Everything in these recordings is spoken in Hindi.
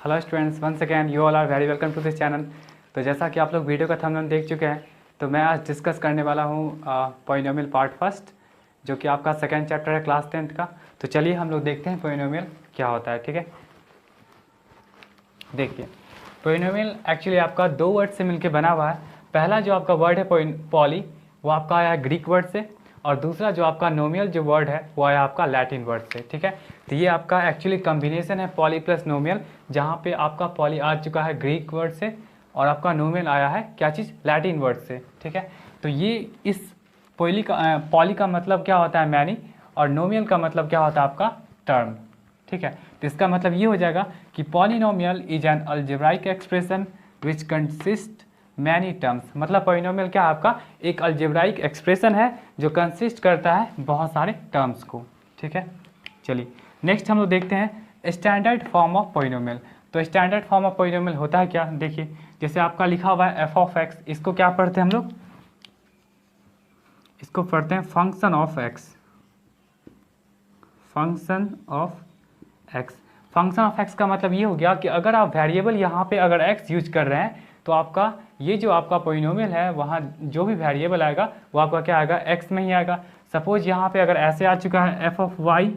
Hello students, once again you all are very welcome to this channel. तो जैसा कि आप लोग वीडियो का थंबनेल देख चुके हैं, तो मैं आज डिस्कस करने वाला हूँ पॉलिनोमियल पार्ट फर्स्ट, जो कि आपका सेकेंड चैप्टर है क्लास 10th का। तो चलिए हम लोग देखते हैं पॉलिनोमियल क्या होता है। ठीक है, देखिए पॉलिनोमियल एक्चुअली आपका दो वर्ड से मिलकर बना हुआ है। पहला जो आपका वर्ड है पॉली, वो आपका आया है ग्रीक वर्ड से, और दूसरा जो आपका नोमियल जो वर्ड है वो आया आपका लैटिन वर्ड से। ठीक है, तो ये आपका एक्चुअली कॉम्बिनेशन है पॉली प्लस नोमियल, जहाँ पे आपका पॉली आ चुका है ग्रीक वर्ड से और आपका नोमियल आया है क्या चीज़, लैटिन वर्ड से। ठीक है, तो ये इस पॉली का मतलब क्या होता है, मैनी, और नोमियल का मतलब क्या होता है आपका टर्म। ठीक है, तो इसका मतलब ये हो जाएगा कि polynomial is an algebraic expression which consist many terms. मतलब पॉलिनोमियल क्या आपका एक अलजेब्राइक एक्सप्रेशन है जो कंसिस्ट करता है बहुत सारे टर्म्स को। ठीक है, चलिए नेक्स्ट हम लोग देखते हैं स्टैंडर्ड फॉर्म ऑफ पॉलिनोमियल। तो स्टैंडर्ड फॉर्म ऑफ पॉलिनोमियल होता है क्या, देखिए जैसे आपका लिखा हुआ है एफ ऑफ एक्स, इसको क्या पढ़ते हैं हम लोग, इसको पढ़ते हैं function of x. Function of x, function of x का मतलब ये हो गया कि अगर आप वेरिएबल यहाँ पे अगर एक्स यूज कर रहे हैं तो आपका ये जो आपका पॉलिनोमियल है वहाँ जो भी वेरिएबल आएगा वो आपका क्या आएगा, एक्स में ही आएगा। सपोज यहाँ पे अगर ऐसे आ चुका है एफ ऑफ वाई,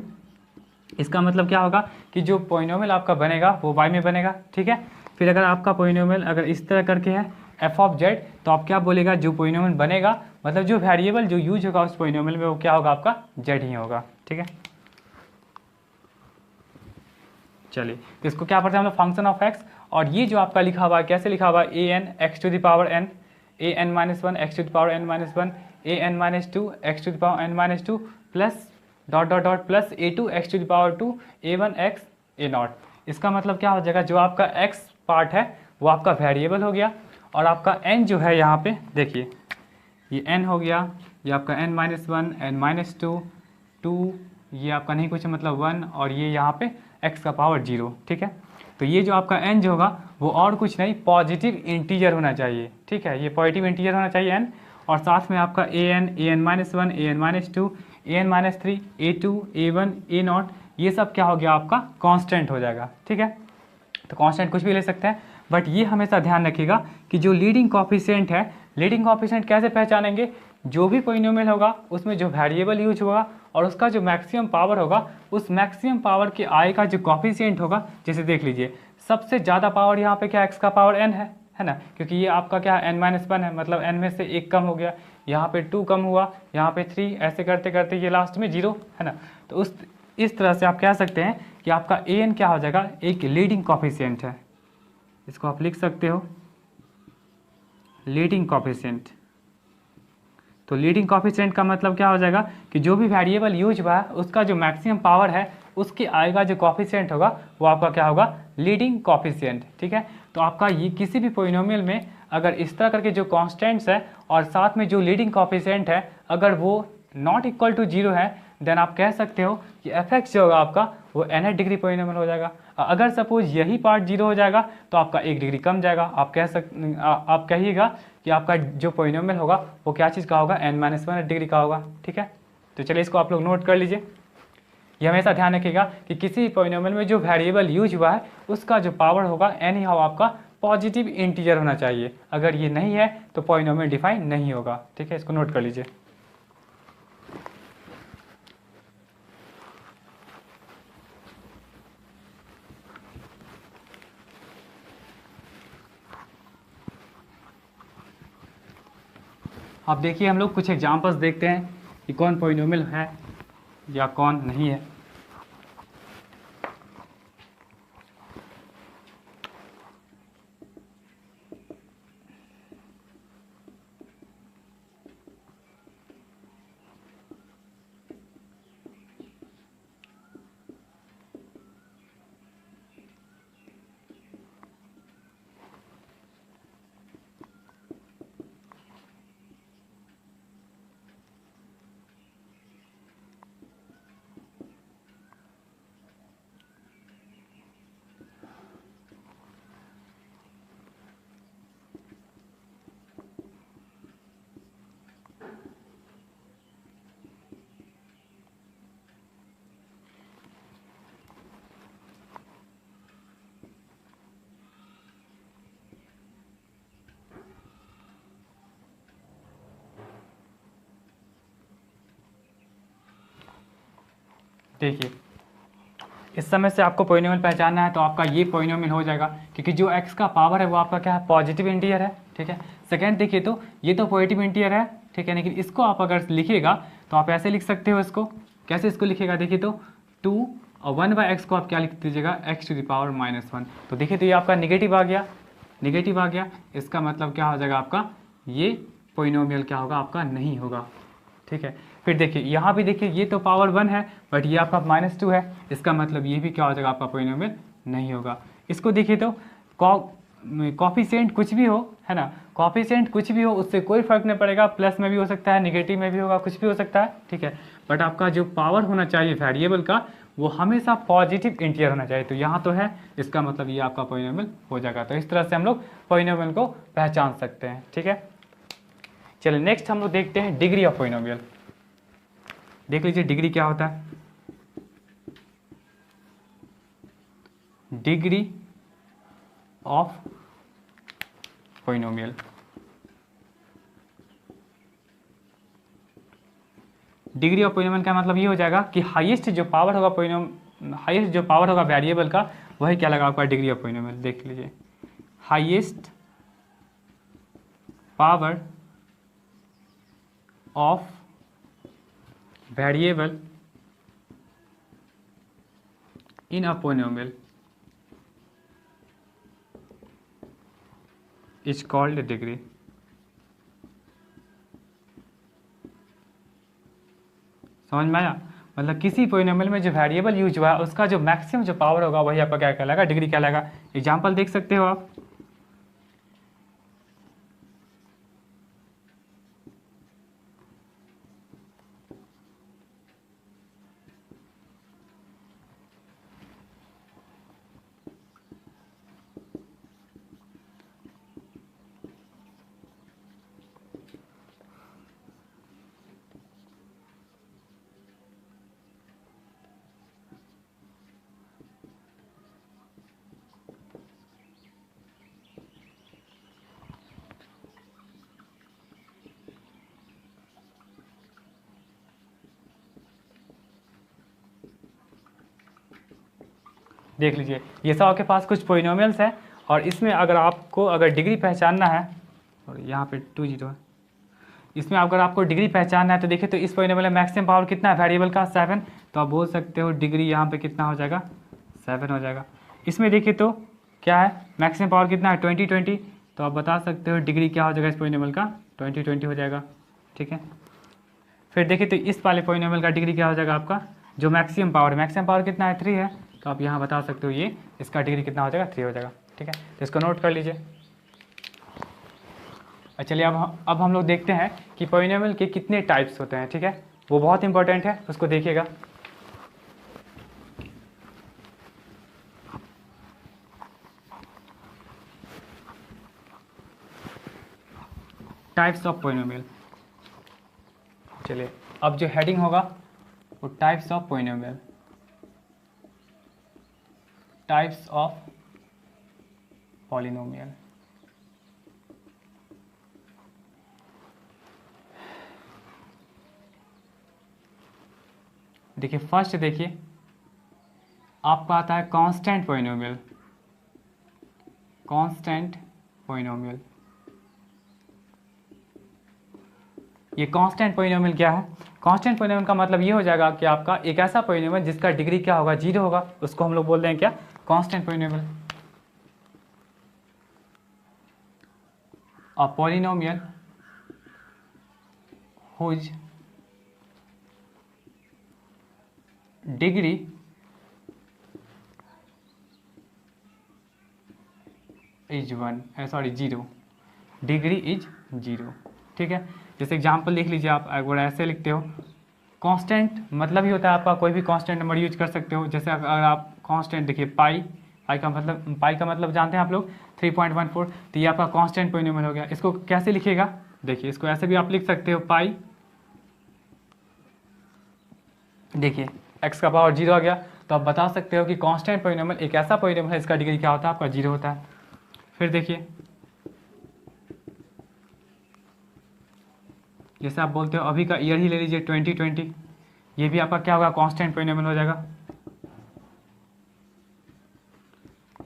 इसका मतलब क्या होगा कि जो पॉलिनोमियल आपका बनेगा वो वाई में बनेगा। ठीक है, फिर अगर आपका पॉलिनोमियल अगर इस तरह करके है एफ ऑफ जेड, तो आप क्या बोलेगा, जो पॉलिनोमियल बनेगा मतलब जो वेरिएबल जो यूज होगा उस पॉलिनोमियल में वो क्या होगा, आपका जेड ही होगा। ठीक है, चलिए तो इसको क्या पढ़ते हैं हम लोग, फंक्शन ऑफ एक्स। और ये जो आपका लिखा हुआ है कैसे लिखा हुआ है, a n x to the power n, a n minus one x to the power n minus one, a n minus two x to the power n minus two, plus dot dot dot plus a two x to the power two, a one x a naught. इसका मतलब क्या हो जाएगा, जो आपका एक्स पार्ट है वो आपका वेरिएबल हो गया, और आपका एन जो है यहाँ पे देखिए ये एन हो गया, ये आपका n minus one, n minus two, two, ये आपका नहीं कुछ मतलब वन, और ये यहाँ पे एक्स का पावर जीरो। ठीक है, तो ये जो आपका एन जो होगा वो और कुछ नहीं पॉजिटिव इंटीजर होना चाहिए। ठीक है, ये पॉजिटिव इंटीजर होना चाहिए एन, और साथ में आपका a n minus one, a n minus two, a n minus three, a two, a one, a naught, ये सब क्या हो गया आपका कांस्टेंट हो जाएगा। ठीक है, तो कांस्टेंट कुछ भी ले सकते हैं, बट ये हमेशा ध्यान रखिएगा कि जो लीडिंग कॉफिशिएंट है, लीडिंग कॉफिशिएंट कैसे पहचानेंगे, जो भी पॉलिनोमियल होगा उसमें जो वेरिएबल यूज होगा और उसका जो मैक्सिमम पावर होगा, उस मैक्सिमम पावर के आई का जो कॉफिशिएंट होगा, जैसे देख लीजिए सबसे ज़्यादा पावर यहाँ पे क्या एक्स का पावर एन है ना, क्योंकि ये आपका क्या एन माइनस वन है, मतलब एन में से एक कम हो गया, यहाँ पे टू कम हुआ, यहाँ पे थ्री, ऐसे करते करते ये लास्ट में जीरो है ना। तो इस तरह से आप कह सकते हैं कि आपका ए एन क्या हो जाएगा, एक लीडिंग कॉफिशिएंट है। इसको आप लिख सकते हो लीडिंग कॉफिशिएंट। तो लीडिंग कॉफिशिएंट का मतलब क्या हो जाएगा कि जो भी वेरिएबल यूज हुआ है उसका जो मैक्सिमम पावर है उसके आएगा जो कॉफिशिएंट होगा वो आपका क्या होगा, लीडिंग कॉफिशिएंट। ठीक है, तो आपका ये किसी भी पॉलिनोमियल में अगर इस तरह करके जो कॉन्स्टेंट्स है और साथ में जो लीडिंग कॉफिशिएंट है अगर वो नॉट इक्वल टू जीरो है, देन आप कह सकते हो कि एफ एक्स जो होगा आपका वो nth डिग्री पॉलिनोमियल हो जाएगा। अगर सपोज यही पार्ट जीरो हो जाएगा तो आपका एक डिग्री कम जाएगा। आप कहिएगा कि आपका जो पॉलिनोमियल होगा वो क्या चीज़ का होगा, n माइनस वन डिग्री का होगा। ठीक है, तो चलिए इसको आप लोग नोट कर लीजिए। ये हमेशा ध्यान रखिएगा कि किसी पॉलिनोमियल में जो वेरिएबल यूज हुआ है उसका जो पावर होगा एनी हाउ आपका पॉजिटिव इंटीजर होना चाहिए। अगर ये नहीं है तो पॉलिनोमियल डिफाइन नहीं होगा। ठीक है, इसको नोट कर लीजिए। अब देखिए हम लोग कुछ एग्जांपल्स देखते हैं कि कौन पॉलिनोमियल है या कौन नहीं है। देखिए इस समय से आपको पोलिनोमियल पहचानना है, तो आपका ये पोलिनोमियल हो जाएगा, क्योंकि जो x का पावर है वो आपका क्या है, पॉजिटिव इंटीजर है, ठीक है। सेकंड देखिए तो ये तो पॉजिटिव इंटीजर है, ठीक है, लेकिन इसको आप अगर लिखिएगा तो आप ऐसे लिख सकते हो इसको, कैसे इसको लिखिएगा, देखिए तो 2 और 1/x को आप क्या लिख दीजिएगा, x⁻⁻1। तो देखिए तो ये आपका निगेटिव आ गया, निगेटिव आ गया, इसका मतलब क्या हो जाएगा आपका, ये पोलिनोमियल क्या होगा आपका, नहीं होगा, ठीक है। फिर देखिए यहाँ भी देखिए ये तो पावर 1 है, बट ये आपका -2 है, इसका मतलब ये भी क्या हो जाएगा आपका पोलिनोमियल नहीं होगा। इसको देखिए तो कॉफिशिएंट कुछ भी हो, है ना, कॉफिशिएंट कुछ भी हो उससे कोई फर्क नहीं पड़ेगा, प्लस में भी हो सकता है, निगेटिव में भी होगा, कुछ भी हो सकता है, ठीक है। बट आपका जो पावर होना चाहिए वेरिएबल का वो हमेशा पॉजिटिव इंटीजर होना चाहिए, तो यहाँ तो है, इसका मतलब ये आपका पोलिनोमियल हो जाएगा। तो इस तरह से हम लोग पोलिनोमियल को पहचान सकते हैं, ठीक है। चलिए नेक्स्ट हम लोग देखते हैं डिग्री ऑफ पोलिनोमियल। देख लीजिए डिग्री क्या होता है, degree of polynomial. Degree of polynomial का मतलब ये हो जाएगा कि हाईएस्ट जो पावर होगा हाईएस्ट जो पावर होगा वेरिएबल का वही क्या लगा आपका डिग्री ऑफ पोलिनोमियल। देख लीजिए highest power of variable in a polynomial is called degree. समझ में आया, मतलब किसी पोलिनोमियल में जो वेरिएबल यूज हुआ है उसका जो मैक्सिमम जो पावर होगा वही आपका क्या कहलाएगा, डिग्री कहलाएगा। एग्जांपल देख सकते हो आप, देख लीजिए ये सब आपके पास कुछ पोलिनोमियल्स हैं, और इसमें अगर आपको अगर डिग्री पहचानना है, और यहाँ पे 2 0 है, इसमें अगर आपको डिग्री पहचानना है तो देखिए तो इस पोलिनोमियल में मैक्सिमम पावर कितना है वेरिएबल का, 7। तो आप बोल सकते हो डिग्री यहाँ पे कितना हो जाएगा, 7 हो जाएगा। इसमें देखिए तो क्या है, मैक्सिमम पावर कितना है, 20 तो आप बता सकते हो डिग्री क्या हो जाएगा इस पोलिनोमियल का, 20 हो जाएगा, ठीक है। फिर देखिए तो इस वाले पोलिनोमियल का डिग्री क्या हो जाएगा आपका, जो मैक्सिमम पावर कितना है, 3 है, तो आप यहाँ बता सकते हो ये इसका डिग्री कितना हो जाएगा, 3 हो जाएगा, ठीक है। तो इसको नोट कर लीजिए। चलिए अब हम लोग देखते हैं कि पोलिनोमियल के कितने टाइप्स होते हैं, ठीक है, वो बहुत इंपॉर्टेंट है, उसको देखिएगा। Types of polynomial. चलिए अब जो हेडिंग होगा वो types of polynomial, types of polynomial. देखिए फर्स्ट देखिए आपका आता है कांस्टेंट पोलिनोमियल, कांस्टेंट पोलिनोमियल। ये कांस्टेंट पोलिनोमियल क्या है, कांस्टेंट पोलिनोमियल का मतलब ये हो जाएगा कि आपका एक ऐसा पोलिनोमियल जिसका डिग्री क्या होगा, 0 होगा, उसको हम लोग बोल रहे हैं क्या, constant polynomial. A polynomial whose degree is 1, sorry 0, degree is 0, ठीक है। जैसे एग्जांपल लिख लीजिए आप, अगर ऐसे लिखते हो, कांस्टेंट मतलब ही होता है आपका कोई भी कांस्टेंट नंबर यूज कर सकते हो। जैसे अगर आप कांस्टेंट देखिए पाई का मतलब जानते हैं आप लोग 3.14, तो ये आपका कांस्टेंट पोलिनोमियल हो गया। इसको कैसे लिखिएगा, देखिए इसको ऐसे भी आप लिख सकते हो, पाई, देखिए x का पावर 0 आ गया, तो आप बता सकते हो कि कांस्टेंट पोलिनोमियल एक ऐसा पोलिनोमियल है इसका डिग्री क्या होता है, आपका 0 होता है। फिर देखिए जैसे आप बोलते हो अभी का ईयर ही ले लीजिए 2020, ये भी आपका क्या होगा, कांस्टेंट पॉलिनोमियल हो जाएगा।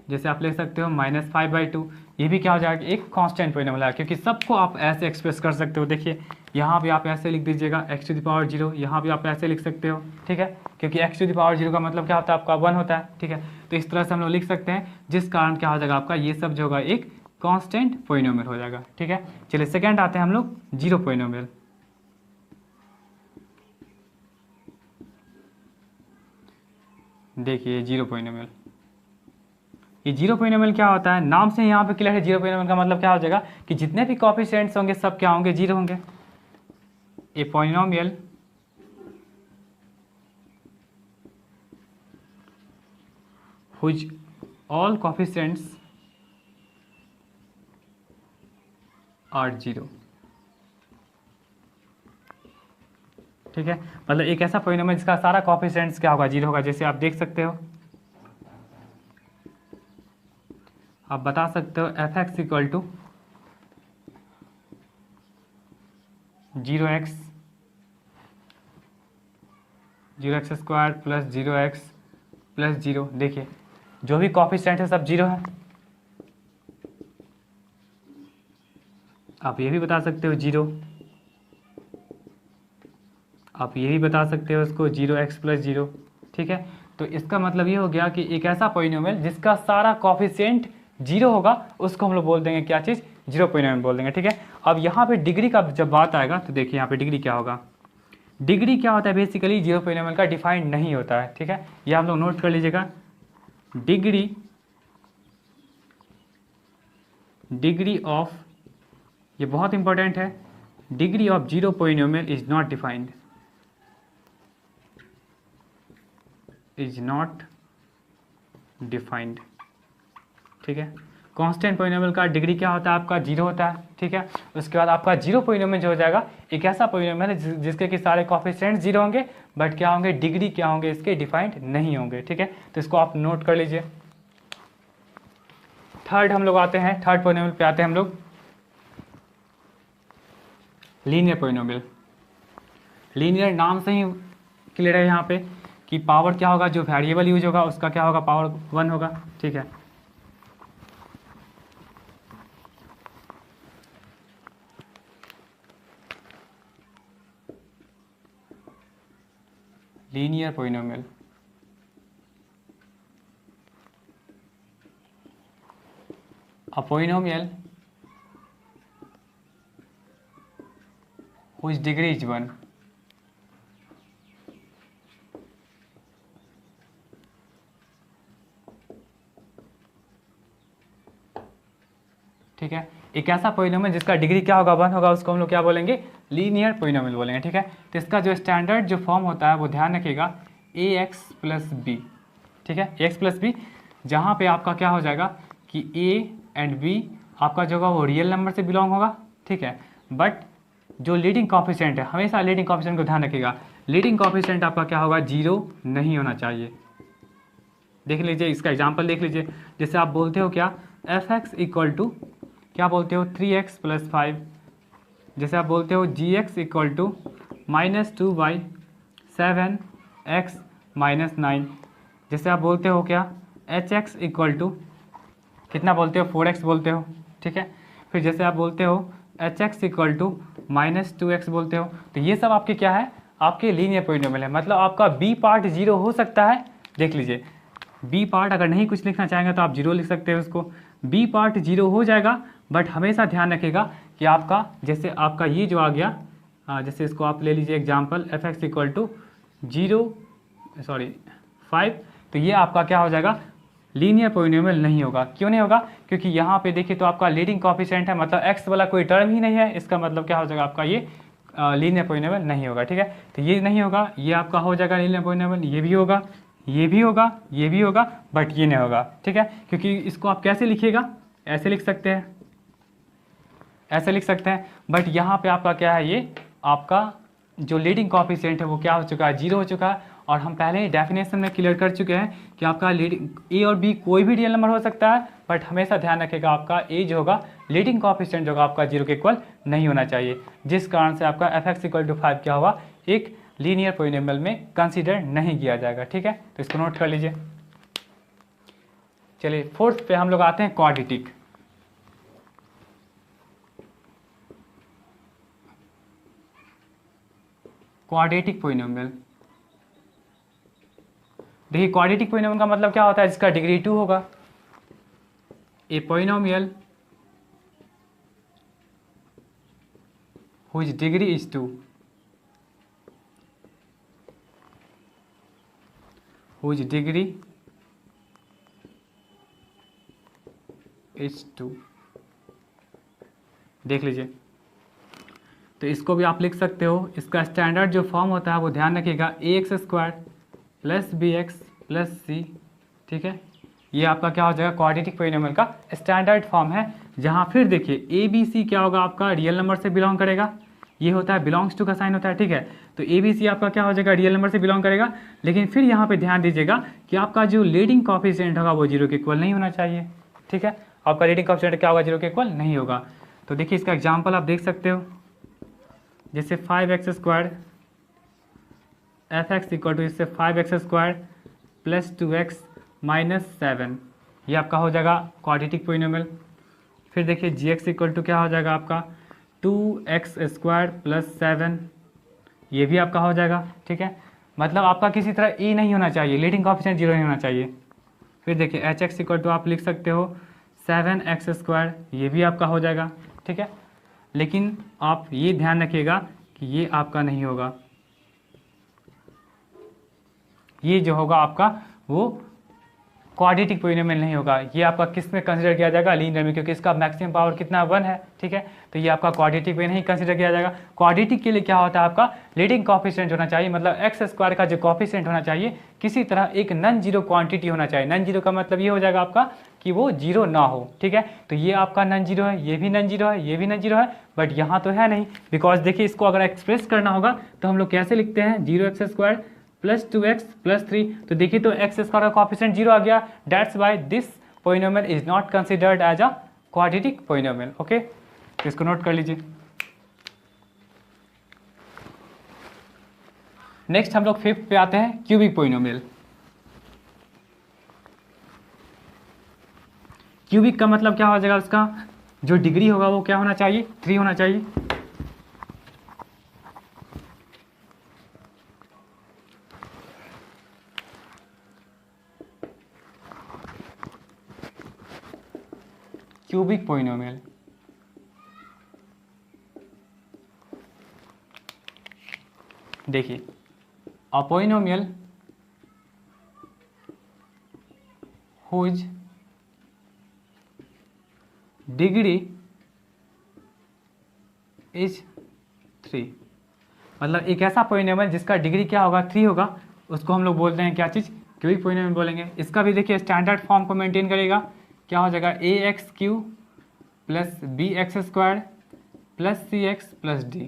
जैसे आप ले सकते हो -5/2, ये भी क्या हो जाएगा, एक कांस्टेंट पॉलिनोमियल है, क्योंकि सबको आप ऐसे एक्सप्रेस कर सकते हो। देखिए यहाँ भी आप ऐसे लिख दीजिएगा x⁻0, यहाँ भी आप ऐसे लिख सकते हो, ठीक है, क्योंकि x⁻0 का मतलब क्या होता है आपका 1 होता है, ठीक है। तो इस तरह से हम लोग लिख सकते हैं, जिस कारण क्या हो जाएगा आपका ये सब जो होगा एक कांस्टेंट पॉलिनोमियल हो जाएगा, ठीक है। चलिए सेकंड आते हैं हम लोग जीरो पॉलिनोमियल। देखिए जीरो पॉलिनोमियल, ये जीरो पॉलिनोमियल क्या होता है, नाम से यहाँ पे क्लियर है। जीरो पॉलिनोमियल का मतलब क्या हो जाएगा कि जितने भी कोएफिशिएंट्स होंगे सब क्या होंगे, जीरो होंगे। A polynomial which all coefficients are zero, ठीक है। मतलब एक ऐसा पॉलिनोमियल जिसका सारा कोएफिशिएंट्स क्या होगा, जीरो होगा। जैसे आप देख सकते हो, आप बता सकते हो f(x) equal to 0x square plus 0x plus 0। देखिए जो भी कोएफिशिएंट है सब जीरो है। आप ये भी बता सकते हो जीरो, आप ये भी बता सकते हो उसको 0x प्लस 0, ठीक है। तो इसका मतलब ये हो गया कि एक ऐसा पॉलिनोमियल जिसका सारा कोएफिशिएंट जीरो होगा उसको हम लोग बोल देंगे क्या चीज़, जीरो पॉलिनोमियल बोल देंगे, ठीक है। अब यहाँ पे डिग्री का जब बात आएगा तो देखिए यहाँ पे डिग्री क्या होगा। डिग्री क्या होता है, बेसिकली जीरो पॉलिनोमियल का डिफाइंड नहीं होता है, ठीक है। ये आप लोग नोट कर लीजिएगा। डिग्री ऑफ, ये बहुत इंपॉर्टेंट है, degree of zero polynomial is not defined, ठीक है। कांस्टेंट पॉलिनोमियल का डिग्री क्या होता है आपका, जीरो होता है, ठीक है। उसके बाद आपका जीरो पॉलिनोमियल जो हो जाएगा एक ऐसा पॉलिनोमियल है जिसके कि सारे कोएफिशिएंट्स जीरो होंगे, बट क्या होंगे, डिग्री क्या होंगे इसके, डिफाइंड नहीं होंगे, ठीक है। तो इसको आप नोट कर लीजिए। थर्ड हम लोग आते हैं, थर्ड पॉलिनोमियल पे आते हैं हम लोग, लीनियर पॉलिनोमियल। लीनियर नाम से ही क्लियर है यहाँ पे कि पावर क्या होगा, जो वेरिएबल यूज होगा उसका क्या होगा, पावर 1 होगा, ठीक है। Linear polynomial, a polynomial whose degree is 1, ठीक है। एक ऐसा पॉलिनोमियल जिसका डिग्री क्या होगा, 1 होगा, उसको हम लोग क्या बोलेंगे, लीनियर पॉलिनोमियल बोलेंगे, ठीक है। तो इसका जो स्टैंडर्ड जो फॉर्म होता है वो ध्यान रखिएगा ax प्लस बी, ठीक है, ax प्लस बी, जहाँ पे आपका क्या हो जाएगा कि a एंड b आपका जो होगा वो रियल नंबर से बिलोंग होगा, ठीक है। बट जो लीडिंग कोएफिशिएंट है, हमेशा लीडिंग कोएफिशिएंट को ध्यान रखिएगा, लीडिंग कोएफिशिएंट आपका क्या होगा, जीरो नहीं होना चाहिए। देख लीजिए इसका एग्जांपल देख लीजिए। जैसे आप बोलते हो क्या, f(x) इक्वल टू क्या बोलते हो, 3x प्लस 5। जैसे आप बोलते हो gx equal to -2/7x minus 9। जैसे आप बोलते हो क्या, hx इक्वल टू कितना बोलते हो, 4x बोलते हो, ठीक है। फिर जैसे आप बोलते हो hx इक्वल टू -2x बोलते हो। तो ये सब आपके क्या है, आपके लीनियर पॉलिनोमियल है। मतलब आपका b पार्ट जीरो हो सकता है, देख लीजिए b पार्ट अगर नहीं कुछ लिखना चाहेंगे तो आप जीरो लिख सकते हैं उसको, b पार्ट जीरो हो जाएगा। बट हमेशा ध्यान रखिएगा कि आपका जैसे आपका ये जो आ गया, जैसे इसको आप ले लीजिए एग्जाम्पल f(x) इक्वल टू 5, तो ये आपका क्या हो जाएगा, लीनियर पॉलिनोमियल नहीं होगा। क्यों नहीं होगा, क्योंकि यहाँ पे देखिए तो आपका लीडिंग कोएफिशिएंट है, मतलब x वाला कोई टर्म ही नहीं है, इसका मतलब क्या हो जाएगा आपका ये लीनियर पॉलिनोमियल नहीं होगा, ठीक है। तो ये नहीं होगा, ये आपका हो जाएगा लीनियर पॉलिनोमियल, ये भी होगा, ये भी होगा, ये भी होगा, बट ये नहीं होगा, ठीक है। क्योंकि इसको आप कैसे लिखिएगा, ऐसे लिख सकते हैं, ऐसे लिख सकते हैं, बट यहाँ पे आपका क्या है, ये आपका जो लीडिंग कोएफिशिएंट है वो क्या हो चुका है, जीरो हो चुका है। और हम पहले ही डेफिनेशन में क्लियर कर चुके हैं कि आपका लीडिंग ए और बी कोई भी रियल नंबर हो सकता है, बट हमेशा ध्यान रखिएगा आपका ए जो होगा लीडिंग कोएफिशिएंट जो होगा आपका जीरो के इक्वल नहीं होना चाहिए, जिस कारण से आपका f(x) इक्वल टू 5 क्या होगा, एक लीनियर पोलिनोमियल में कंसीडर नहीं किया जाएगा। ठीक है, तो इसको नोट कर लीजिए। चलिए फोर्थ पे हम लोग आते हैं, क्वाड्रेटिक। क्वाड्रेटिक पोलिनोमियल, देखिए क्वाड्रेटिक पोलिनोमियल का मतलब क्या होता है, जिसका डिग्री 2 होगा। ए polynomial whose degree is 2, whose degree is 2। देख लीजिए, तो इसको भी आप लिख सकते हो। इसका स्टैंडर्ड जो फॉर्म होता है वो ध्यान रखिएगा, ax² plus bx plus c। ठीक है, ये आपका क्या हो जाएगा, क्वाड्रेटिक पोलिनोमियल का स्टैंडर्ड फॉर्म है। जहाँ फिर देखिए ए बी सी क्या होगा, आपका रियल नंबर से बिलोंग करेगा। ये होता है बिलोंग्स टू का साइन होता है। ठीक है, तो ए बी सी आपका क्या हो जाएगा, रियल नंबर से बिलोंग करेगा। लेकिन फिर यहाँ पे ध्यान दीजिएगा कि आपका जो लीडिंग कोएफिशिएंट होगा वो 0 के इक्वल नहीं होना चाहिए। ठीक है, आपका लीडिंग कोएफिशिएंट क्या होगा, 0 के इक्वल नहीं होगा। तो देखिए इसका एग्जाम्पल आप देख सकते हो, जैसे 5x² fx इक्वल टू इससे 5x² प्लस 2x माइनस 7, ये आपका हो जाएगा क्वाड्रेटिक पोलिनोमियल। फिर देखिए gx इक्वल टू क्या हो जाएगा आपका 2x² प्लस 7, ये भी आपका हो जाएगा। ठीक है, मतलब आपका किसी तरह e नहीं होना चाहिए, लीडिंग कोएफिशिएंट 0 नहीं होना चाहिए। फिर देखिए hx इक्वल टू आप लिख सकते हो 7x², ये भी आपका हो जाएगा। ठीक है, लेकिन आप ये ध्यान रखिएगा कि ये आपका नहीं होगा, ये जो होगा आपका वो क्वाड्रेटिक पोलिनोमियल नहीं होगा। ये आपका किस में कंसीडर किया जाएगा, लीनियर में, क्योंकि इसका मैक्सिमम पावर कितना 1 है। ठीक है, तो ये आपका क्वाड्रेटिक में नहीं कंसीडर किया जाएगा। क्वाड्रेटिक के लिए क्या होता है, आपका लीडिंग कोएफिशिएंट होना चाहिए, मतलब x² का जो कोएफिशिएंट होना चाहिए किसी तरह एक नॉन जीरो क्वांटिटी होना चाहिए। नॉन जीरो का मतलब ये हो जाएगा आपका कि वो 0 ना हो। ठीक है, तो ये आपका नॉन जीरो है, ये भी नॉन जीरो है, ये भी नॉन जीरो है, बट यहाँ तो है नहीं। बिकॉज देखिए इसको अगर एक्सप्रेस करना होगा तो हम लोग कैसे लिखते हैं, 0x² प्लस 2x प्लस 3। तो देखिए तो x² का कोएफिशिएंट 0 आ गया, that's why this polynomial is not considered as a quadratic polynomial. Okay, तो इसको नोट कर लीजिए। नेक्स्ट हम लोग फिफ्थ पे आते हैं, क्यूबिक पोलिनोमियल। क्यूबिक का मतलब क्या हो जाएगा, उसका जो डिग्री होगा वो क्या होना चाहिए, 3 होना चाहिए। क्यूबिक पोलिनोमियल, देखिए अ पोलिनोमियल हुज डिग्री इज 3, मतलब एक ऐसा पोलिनोमियल जिसका डिग्री क्या होगा, 3 होगा, उसको हम लोग बोलते हैं क्या चीज़, क्यूबिक पोलिनोमियल बोलेंगे। इसका भी देखिए स्टैंडर्ड फॉर्म को मेंटेन करेगा, क्या हो जाएगा ax³ plus bx² plus cx plus d।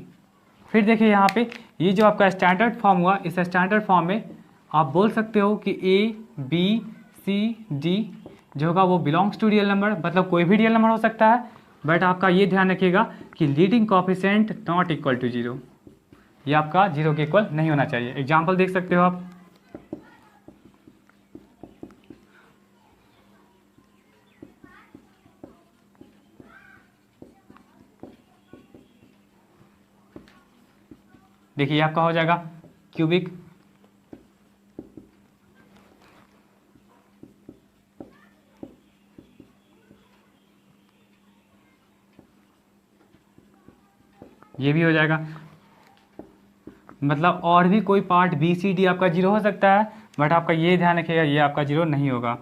फिर देखिए यहाँ पे ये जो आपका स्टैंडर्ड फॉर्म हुआ, इस स्टैंडर्ड फॉर्म में आप बोल सकते हो कि a b c d जो होगा वो बिलोंग्स टू रियल नंबर, मतलब कोई भी रियल नंबर हो सकता है, बट आपका ये ध्यान रखिएगा कि leading coefficient not equal to 0, ये आपका 0 के इक्वल नहीं होना चाहिए। एग्जाम्पल देख सकते हो आप, देखिए आपका हो जाएगा क्यूबिक ये भी हो जाएगा, मतलब और भी कोई पार्ट बी सी डी आपका 0 हो सकता है, बट आपका ये ध्यान रखिएगा ये आपका 0 नहीं होगा।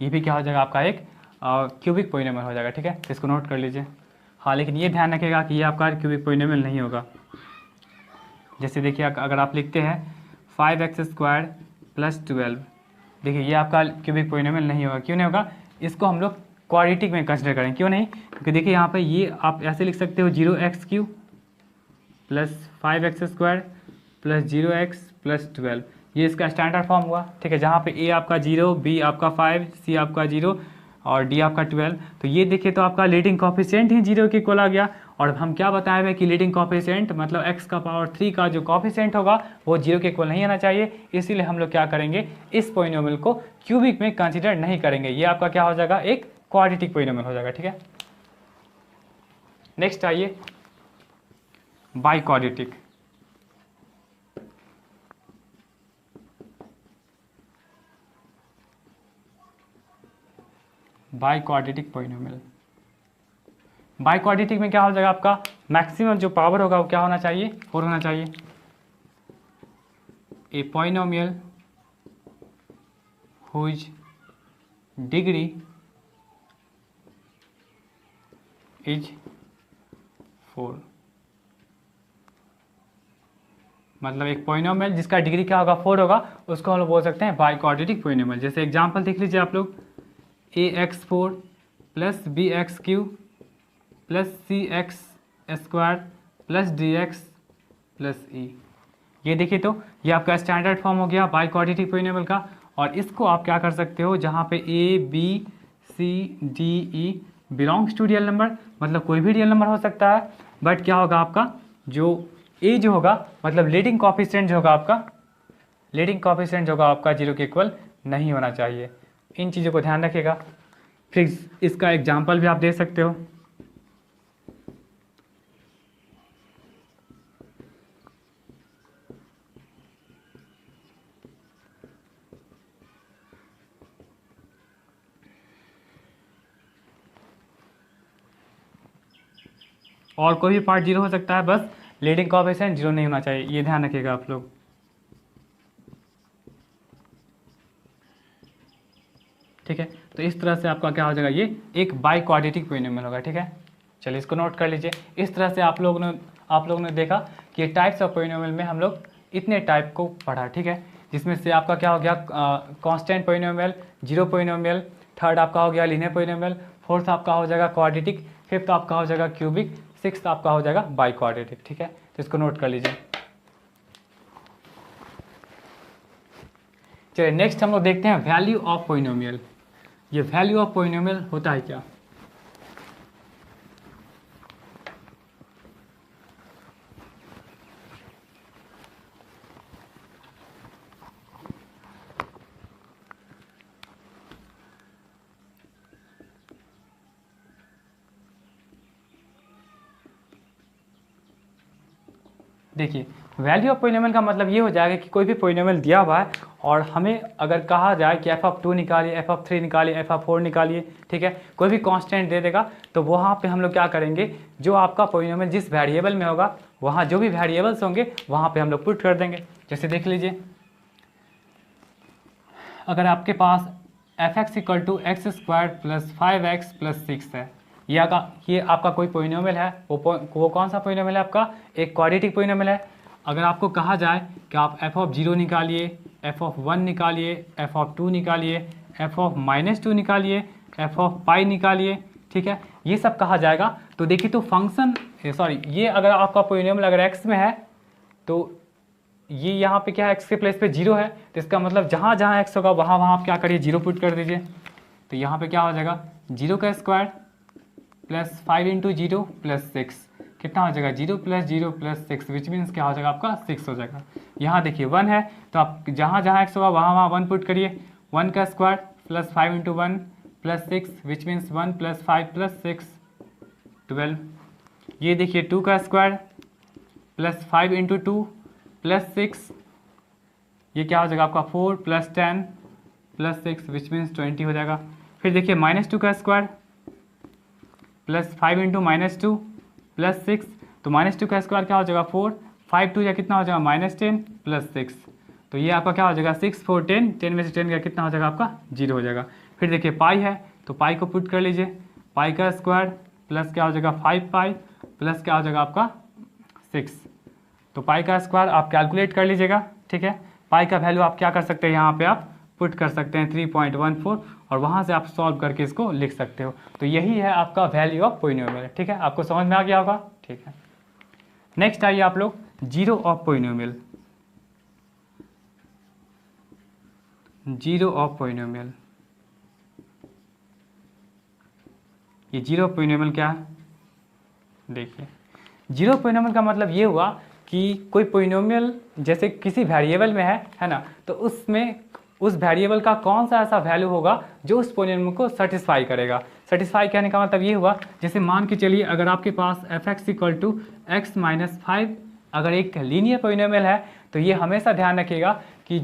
ये भी क्या हो जाएगा आपका एक क्यूबिक पोलिनोमियल हो जाएगा। ठीक है, इसको नोट कर लीजिए। हाँ, लेकिन ये ध्यान रखिएगा कि ये आपका क्यूबिक पोलिनोमियल नहीं होगा। जैसे देखिए अगर आप लिखते हैं 5x² प्लस 12, देखिए ये आपका क्यूबिक पोलिनोमियल नहीं होगा। क्यों नहीं होगा, इसको हम लोग क्वाड्रेटिक में कंसिडर करें। क्यों नहीं, क्योंकि देखिए यहाँ पे ये आप ऐसे लिख सकते हो 0x³ plus 5x² plus 0x plus 12, ये इसका स्टैंडर्ड फॉर्म हुआ। ठीक है, जहाँ पे a आपका 0, b आपका 5, c आपका 0, और डी आपका 12। तो ये देखिए तो आपका लीडिंग कॉफिशिएंट ही 0 के इक्वल आ गया। और हम क्या बताए हुए कि लीडिंग कॉफिशिएंट मतलब x का पावर 3 का जो कॉफिशिएंट होगा वो 0 के इक्वल नहीं आना चाहिए, इसीलिए हम लोग क्या करेंगे, इस पोइनोमियल को क्यूबिक में कंसिडर नहीं करेंगे। ये आपका क्या हो जाएगा, एक क्वाड्रेटिक पोइनोमियल हो जाएगा। ठीक है, नेक्स्ट आइए by quadratic. By quadratic polynomial, by quadratic में क्या हो जाएगा, आपका मैक्सिमम जो पावर होगा वो क्या होना चाहिए, 4 होना चाहिए। ए पोइनोमियल हुज डिग्री इज 4, मतलब एक पोइनोमियल जिसका डिग्री क्या होगा, 4 होगा, उसको हम लोग बोल सकते हैं बाई क्वाड्रेटिक पोइनोमियल। जैसे एग्जांपल देख लीजिए आप लोग, ax4 plus bx3 plus cx² plus dx plus e। ये देखिए तो ये आपका स्टैंडर्ड फॉर्म हो गया बाई क्वाड्रेटिक पोइनोमियल का। और इसको आप क्या कर सकते हो, जहाँ पे a b c d e belongs to real number, मतलब कोई भी रियल नंबर हो सकता है, बट क्या होगा आपका जो a जो होगा मतलब लीडिंग कॉफिशिएंट जो होगा आपका, लीडिंग कॉफिशिएंट जो होगा आपका 0 के इक्वल नहीं होना चाहिए। इन चीज़ों को ध्यान रखिएगा। फिर इसका एग्जाम्पल भी आप दे सकते हो। और कोई भी पार्ट 0 हो सकता है, बस लीडिंग कॉफिशिएंट 0 नहीं होना चाहिए, ये ध्यान रखिएगा आप लोग। ठीक है, तो इस तरह से आपका क्या हो जाएगा, ये एक बाई क्वाड्रेटिक पोइनोमियल होगा। ठीक है, चलिए इसको नोट कर लीजिए। इस तरह से आप लोगों ने देखा कि टाइप्स ऑफ पोइनोमियल में हम लोग इतने टाइप को पढ़ा। ठीक है, जिसमें से आपका क्या हो गया, constant polynomial, zero polynomial, third आपका हो गया लीनियर पोइनोमियल, फोर्थ आपका हो जाएगा क्वाड्रेटिक, फिफ्थ आपका हो जाएगा क्यूबिक, सिक्स्थ आपका हो जाएगा बाई क्वाड्रेटिक। ठीक है, तो इसको नोट कर लीजिए। चलिए नेक्स्ट हम लोग देखते हैं वैल्यू ऑफ पोइनोमियल। ये वैल्यू ऑफ पोइनोमियल होता है क्या। देखिए वैल्यू ऑफ पोइनोमियल का मतलब ये हो जाएगा कि कोई भी पोइनोमियल दिया हुआ है और हमें अगर कहा जाए कि f(2) निकालिए, f(3) निकालिए, f(4) निकालिए, ठीक है, कोई भी कांस्टेंट दे देगा, तो वहाँ पे हम लोग क्या करेंगे, जो आपका पोइनोमियल जिस वेरिएबल में होगा वहाँ जो भी वेरिएबल्स होंगे वहाँ पे हम लोग पुट कर देंगे। जैसे देख लीजिए, अगर आपके पास f(x) = x² + 5x + 6 है, ये आपका कोई पोइनोमियल है, वो कौन सा पोइनोमियल है आपका, एक क्वाड्रेटिक पोइनोमियल है। अगर आपको कहा जाए कि आप f(0) निकालिए, f(1) निकालिए, f(2) निकालिए, f(-2) निकालिए, f(π) निकालिए, ठीक है, ये सब कहा जाएगा, तो देखिए तो फंक्शन ये अगर आपका पोइनोमियल अगर x में है तो ये यहाँ पे क्या है, x के प्लेस पे 0 है, तो इसका मतलब जहाँ जहाँ x होगा वहाँ वहाँ आप क्या करिए, 0 पुट कर दीजिए। तो यहाँ पे क्या हो जाएगा, 0² + 5 × 0 + 6 कितना हो जाएगा, 0 + 0 + 6, विच मीन्स क्या हो जाएगा आपका 6 हो जाएगा। यहाँ देखिए 1 है, तो आप जहाँ जहाँ x होगा वहाँ वहाँ 1 पुट करिए, 1² + 5 × 1 + 6 विच मीन्स 1 + 5 + 6 12। ये देखिए 2² + 5 × 2 + 6, ये क्या हो जाएगा आपका 4 + 10 + 6 विच मीन्स 20 हो जाएगा। फिर देखिए -2² + 5 × -2 + 6, तो -2² क्या हो जाएगा 4, 5 2 या कितना हो जाएगा -10 + 6, तो ये आपका क्या हो जाएगा 6 4 10, 10 में से 10 गया कितना हो जाएगा आपका 0 हो जाएगा। फिर देखिए पाई है, तो पाई को पुट कर लीजिए, π² प्लस क्या हो जाएगा 5π प्लस क्या हो जाएगा आपका 6, तो π² आप कैलकुलेट कर लीजिएगा। ठीक है, पाई का वैल्यू आप क्या कर सकते हैं, यहाँ पे आप पुट कर सकते हैं 3.14 और वहाँ से आप सॉल्व करके इसको लिख सकते हो। तो यही है आपका वैल्यू ऑफ पोइनोमियल। ठीक है, आपको समझ में आ गया होगा। ठीक है, नेक्स्ट आइए आप लोग zero of polynomial. Zero of polynomial, ये जीरो पोलिनोमियल क्या है, देखिए जीरो पोलिनोमियल का मतलब ये हुआ कि कोई पोलिनोमियल जैसे किसी वेरिएबल में है ना, तो उसमें उस वेरिएबल का कौन सा ऐसा वैल्यू होगा जो उस पोलिनोमियल को सेटिस्फाई करेगा। सेटिस्फाई कहने का मतलब ये हुआ, जैसे मान के चलिए अगर आपके पास f(x = x - 5) अगर एक लीनियर पोलिनोमियल है, तो ये हमेशा ध्यान रखिएगा कि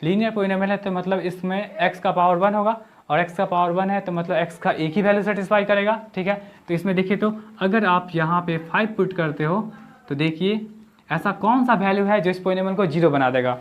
लीनियर पोलिनोमियल है तो मतलब इसमें x का पावर 1 होगा, और x का पावर 1 है तो मतलब x का एक ही वैल्यू सेटिस्फाई करेगा, ठीक है। तो इसमें देखिए, तो अगर आप यहाँ पे 5 पुट करते हो तो देखिए ऐसा कौन सा वैल्यू है जो इस पोलिनोमियल को जीरो बना देगा।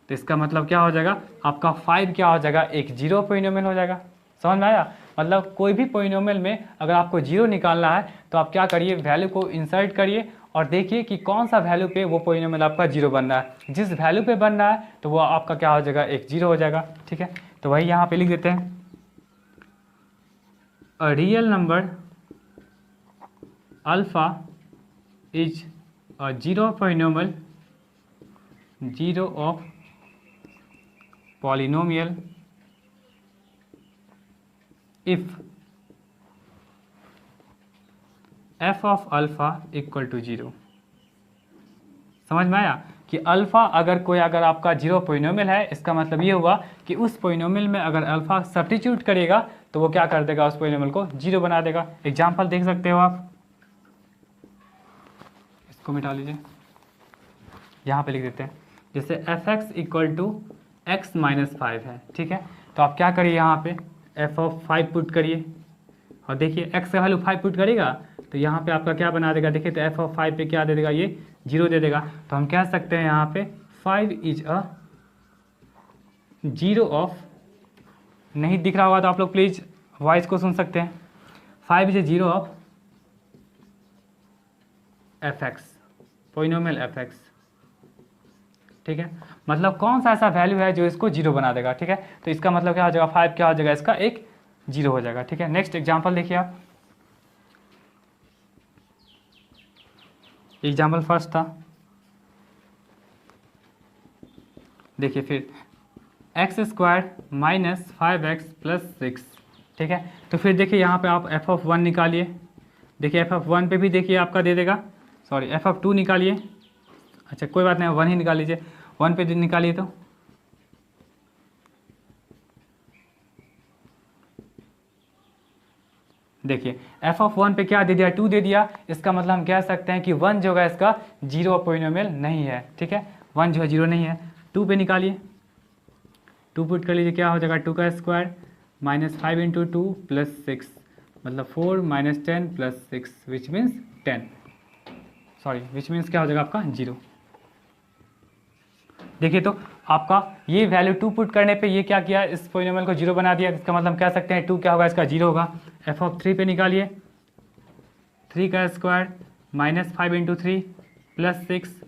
तो इसका मतलब क्या हो जाएगा, आपका 5 क्या हो जाएगा, एक जीरो पोलिनोमियल हो जाएगा। समझ में आया? मतलब कोई भी पोलिनोमियल में अगर आपको जीरो निकालना है तो आप क्या करिए, वैल्यू को इंसर्ट करिए और देखिए कि कौन सा वैल्यू पे वो पोलिनोमियल आपका जीरो बन रहा है। जिस वैल्यू पे बन रहा है तो वो आपका क्या हो जाएगा, एक जीरो हो जाएगा, ठीक है। तो वही यहाँ पे लिख देते हैं, a real number alpha is a zero polynomial, zero of polynomial if f of alpha equal to 0। समझ में आया कि अल्फा अगर आपका जीरो पोलिनोमियल है, इसका मतलब ये हुआ कि उस पोलिनोमियल में अगर अल्फा सब्स्टिट्यूट करेगा तो वो क्या कर देगा, उस पोलिनोमियल को जीरो बना देगा। एग्जांपल देख सकते हो आप, इसको मिटा लीजिए, यहाँ पे लिख देते हैं, जैसे f(x = x - 5) है, ठीक है। तो आप क्या करिए, यहाँ पे f(5) पुट करिए और देखिए x का वैल्यू 5 पुट करेगा तो यहाँ पे आपका क्या बना देगा, देखिए तो f(5) पे क्या दे देगा, ये जीरो दे देगा। तो हम कह सकते हैं यहाँ पे 5 इज अ जीरो ऑफ, नहीं दिख रहा होगा तो आप लोग प्लीज़ वॉइस को सुन सकते हैं, 5 is a zero of f(x), polynomial f(x), ठीक है। मतलब कौन सा ऐसा वैल्यू है जो इसको जीरो बना देगा, ठीक है। तो इसका मतलब क्या हो जाएगा, 5 क्या हो जाएगा, इसका एक जीरो हो जाएगा, ठीक है। नेक्स्ट एग्जांपल देखिए आप, एग्जांपल फर्स्ट था, देखिए फिर x² - 5x + 6, ठीक है। तो फिर देखिए यहाँ पे आप f(1) निकालिए, देखिए f(1) पे भी देखिए आपका दे देगा, सॉरी f(2) निकालिए, अच्छा कोई बात नहीं, 1 ही निकाल लीजिए, 1 पे निकालिए तो देखिए f(1) पे क्या दे दिया, 2 दे दिया। इसका मतलब हम कह सकते हैं कि 1 जो है इसका जीरो पोलिनोमियल नहीं है, ठीक है। 1 जो है जीरो नहीं है। 2 पे निकालिए, 2 पुट कर लीजिए, क्या हो जाएगा, 2 का स्क्वायर -5 × 2 + 6, मतलब 4 - 10 + 6 which means 10, sorry which means क्या हो जाएगा आपका जीरो। देखिए तो आपका ये वैल्यू 2 पुट करने पे ये क्या किया, इस पोलिनोमियल को जीरो बना दिया। इसका मतलब कह सकते हैं 2 क्या होगा, इसका जीरो होगा। f(3) पे निकालिए, 3 का स्क्वायर -5 × 3 + 6,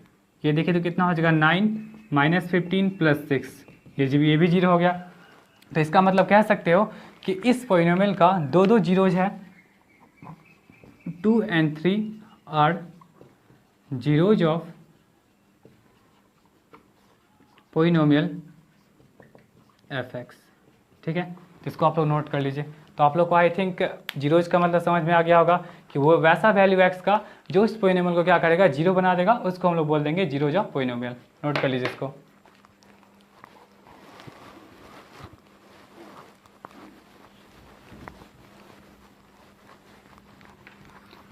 ये देखिए तो कितना हो जाएगा 9 - 15 + 6, ये भी जीरो हो गया। तो इसका मतलब कह सकते हो कि इस पोलिनोमियल का दो जीरोज है, 2 and 3 are zeros of polynomial f(x), ठीक है। तो इसको आप लोग नोट कर लीजिए। तो आप लोग को आई थिंक जीरोज का मतलब समझ में आ गया होगा कि वो वैसा वैल्यू x का जो इस पोलिनोमियल को क्या करेगा, जीरो बना देगा, उसको हम लोग बोल देंगे जीरोज ऑफ पोलिनोमियल। नोट कर लीजिए इसको।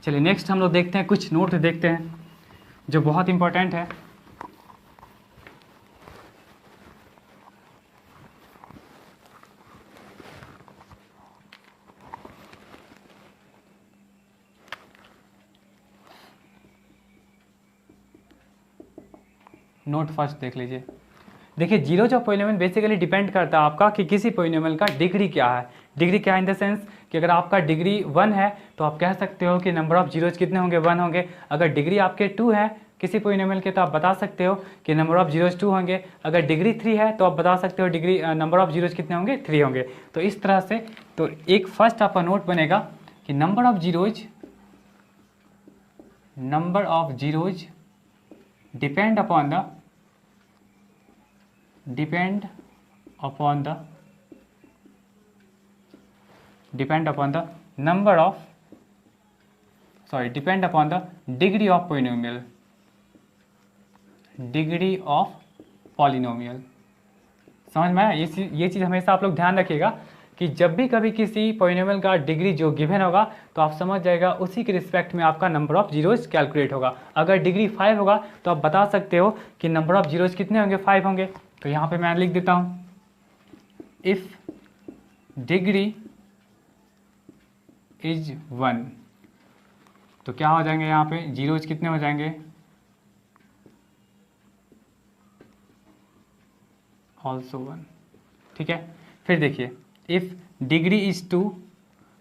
चलिए नेक्स्ट हम लोग देखते हैं, कुछ नोट देखते हैं जो बहुत इंपॉर्टेंट है। नोट फर्स्ट देख लीजिए। देखिए zeros of polynomial basically depend करता है आपका कि किसी पोलिनोमियल का डिग्री क्या है। डिग्री क्या है इन द सेंस कि अगर आपका डिग्री 1 है तो आप कह सकते हो कि नंबर ऑफ जीरोज कितने होंगे, 1 होंगे। अगर डिग्री आपके 2 है किसी पोलिनोमियल के तो आप बता सकते हो कि नंबर ऑफ जीरोज 2 होंगे। अगर डिग्री 3 है तो आप बता सकते हो डिग्री नंबर ऑफ जीरोज कितने होंगे, 3 होंगे। तो इस तरह से तो एक फर्स्ट आपका नोट बनेगा कि number of zeros depend upon the number of, sorry, depend upon the degree of polynomial, degree of polynomial। समझ में आया? ये चीज़ हमेशा आप लोग ध्यान रखिएगा कि जब भी कभी किसी पोलिनोमियल का डिग्री जो गिवन होगा तो आप समझ जाएगा उसी के रिस्पेक्ट में आपका नंबर ऑफ जीरोज कैलकुलेट होगा। अगर डिग्री 5 होगा तो आप बता सकते हो कि नंबर ऑफ जीरोज कितने होंगे, 5 होंगे। तो यहाँ पे मैं लिख देता हूँ, इफ़ डिग्री इज 1, तो क्या हो जाएंगे यहाँ पे जीरोज कितने हो जाएंगे, ऑल्सो 1। ठीक है, फिर देखिए इफ़ डिग्री इज 2,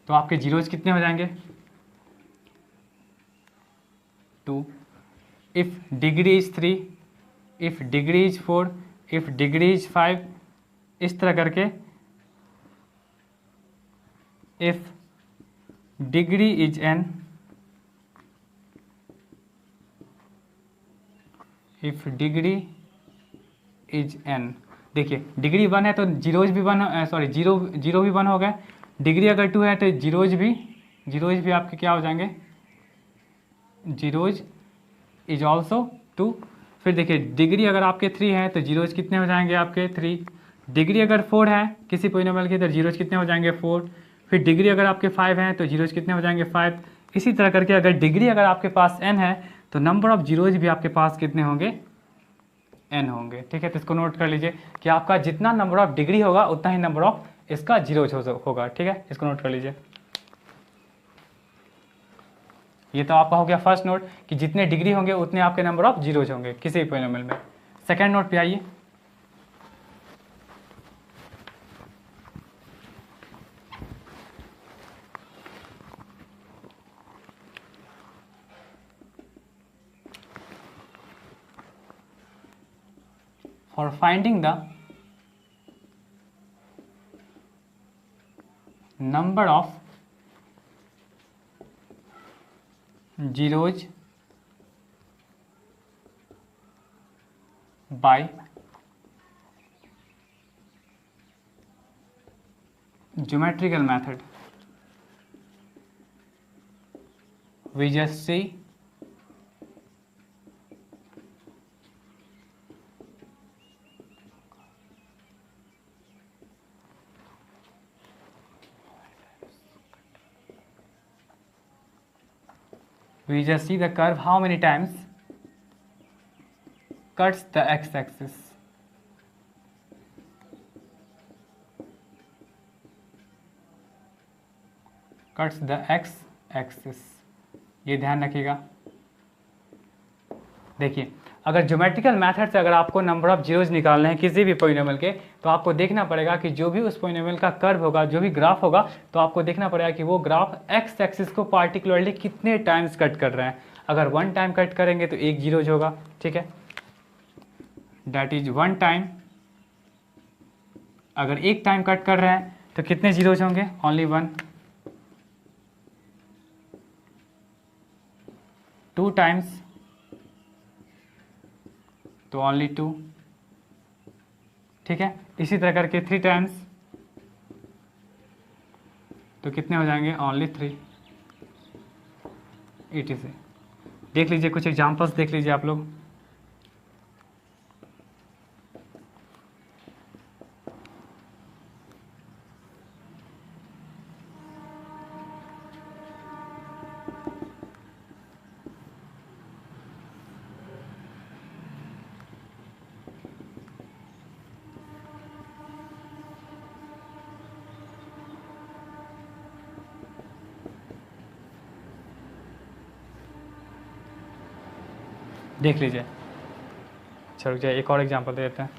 तो आपके जीरोज कितने हो जाएंगे, 2। If degree is 3, if degree is 4, if degree is 5, इस तरह करके if degree is n, if degree is n। देखिए डिग्री 1 है तो जीरोज भी 1, सॉरी जीरो भी 1 हो गए। डिग्री अगर 2 है तो जीरोज भी आपके क्या हो जाएंगे, जीरोज इज ऑल्सो 2। फिर देखिए डिग्री अगर आपके 3 है तो जीरोज कितने हो जाएंगे आपके 3। डिग्री अगर 4 है किसी पोलिनोमियल की तो जीरोज कितने हो जाएंगे 4। फिर डिग्री अगर आपके 5 हैं तो जीरोज कितने हो जाएंगे 5। इसी तरह करके अगर डिग्री अगर आपके पास n है तो नंबर ऑफ जीरोज भी आपके पास कितने होंगे, n होंगे। ठीक है, तो इसको नोट कर लीजिए कि आपका जितना नंबर ऑफ डिग्री होगा उतना ही नंबर ऑफ इसका जीरोज होगा। ठीक है, इसको नोट कर लीजिए। ये तो आपका हो गया फर्स्ट नोट कि जितने डिग्री होंगे उतने आपके नंबर ऑफ जीरोज होंगे किसी भी पोलिनोमियल में। सेकेंड नोट पे आइए। For finding the number of zeros by geometrical method, we just see the curve how many times cuts the x-axis, cuts the x-axis। ये ध्यान रखिएगा। देखिए अगर ज्योमेट्रिकल मेथड से अगर आपको नंबर ऑफ जीरोज निकालने हैं किसी भी पोलिनोमियल के, तो आपको देखना पड़ेगा कि जो भी उस पोलिनोमियल का कर्व होगा, जो भी ग्राफ होगा, तो आपको देखना पड़ेगा कि वो ग्राफ एक्स एक्सिस को पार्टिकुलरली कितने टाइम्स कट कर रहे हैं। अगर 1 टाइम कट करेंगे तो 1 जीरोज होगा। ठीक है, दैट इज 1 टाइम। अगर 1 टाइम कट कर रहे हैं तो कितने जीरोज होंगे, ओनली 1। 2 टाइम्स तो ओनली 2। ठीक है, इसी तरह करके 3 टाइम्स तो कितने हो जाएंगे, ओनली 3। इट इज देख लीजिए, कुछ एग्जांपल्स देख लीजिए आप लोग। देख लीजिए। चलो जाइए एक और एग्जांपल दे देते हैं।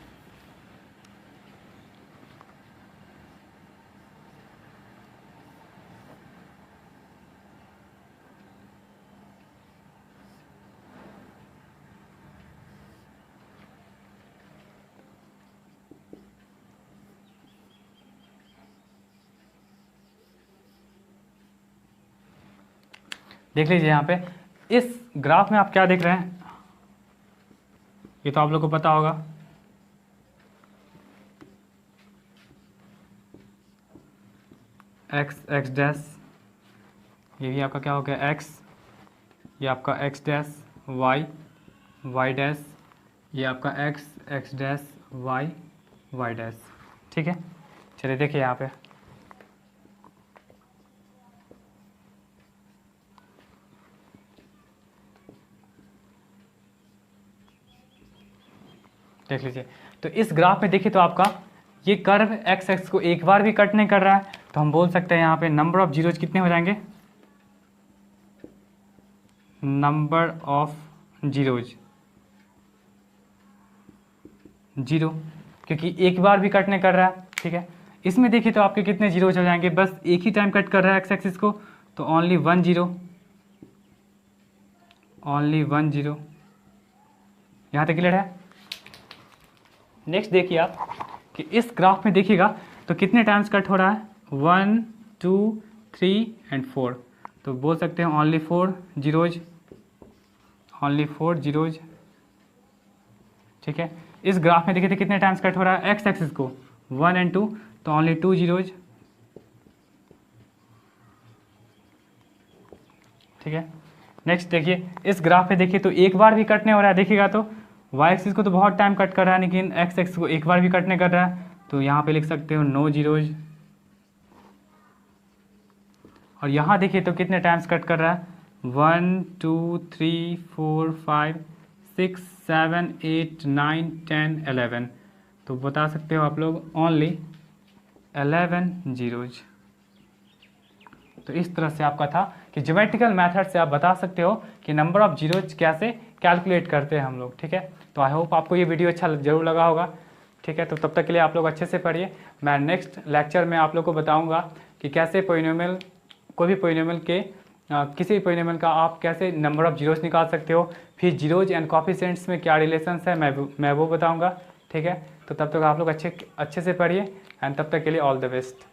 देख लीजिए यहाँ पे इस ग्राफ में आप क्या देख रहे हैं, ये तो आप लोग को पता होगा। एक्स एक्स डैश ये भी आपका क्या हो गया x, ये आपका x dash y, y dash, ये आपका x dash y, y dash. ठीक है, चलिए देखिए यहाँ पे देख लीजिए। तो इस ग्राफ में देखिए तो आपका ये कर्व एक्स एक्स को एक बार भी कट नहीं कर रहा है, तो हम बोल सकते हैं यहाँ पे नंबर ऑफ जीरोज कितने हो जाएंगे, नंबर ऑफ जीरोज 0, क्योंकि एक बार भी कट नहीं कर रहा है। ठीक है, इसमें देखिए तो आपके कितने जीरोज हो जाएंगे, बस एक ही टाइम कट कर रहा है एक्स एक्सिस को, तो ओनली 1 0, ओनली 1 0। यहाँ तक क्लियर है। नेक्स्ट देखिए आप कि इस ग्राफ में देखिएगा तो कितने टाइम्स कट हो रहा है, 1 2 3 एंड 4, तो बोल सकते हैं ओनली 4 जीरोज, ओनली 4 जीरोज। ठीक है, इस ग्राफ में देखिए तो कितने टाइम्स कट हो रहा है एक्स एक्सिस को, 1 एंड 2, तो ओनली 2 जीरोज। ठीक है, नेक्स्ट देखिए इस ग्राफ में देखिए तो एक बार भी कट नहीं हो रहा है, देखिएगा तो वाई एक्सिस को तो बहुत टाइम कट कर रहा है, लेकिन एक्स एक्सिस को एक बार भी कट नहीं कर रहा है, तो यहाँ पे लिख सकते हो नो जीरोज। और यहाँ देखिए तो कितने टाइम्स कट कर रहा है, 1 2 3 4 5 6 7 8 9 10 11, तो बता सकते हो आप लोग ओनली 11 जीरोज। तो इस तरह से आपका था कि ज्योमेट्रिकल मेथड से आप बता सकते हो कि नंबर ऑफ जीरोज कैसे कैलकुलेट करते हैं हम लोग। ठीक है, तो आई होप आपको ये वीडियो अच्छा जरूर लगा होगा। ठीक है, तो तब तक के लिए आप लोग अच्छे से पढ़िए। मैं नेक्स्ट लेक्चर में आप लोग को बताऊंगा कि कैसे पोलिनोमियल, कोई भी पोलिनोमियल के किसी भी पोलिनोमियल का आप कैसे नंबर ऑफ जीरोज निकाल सकते हो, फिर जीरोज एंड कोएफिशिएंट्स में क्या रिलेशंस है मैं वो बताऊँगा। ठीक है, तो तब तक आप लोग अच्छे से पढ़िए एंड तब तक के लिए ऑल द बेस्ट।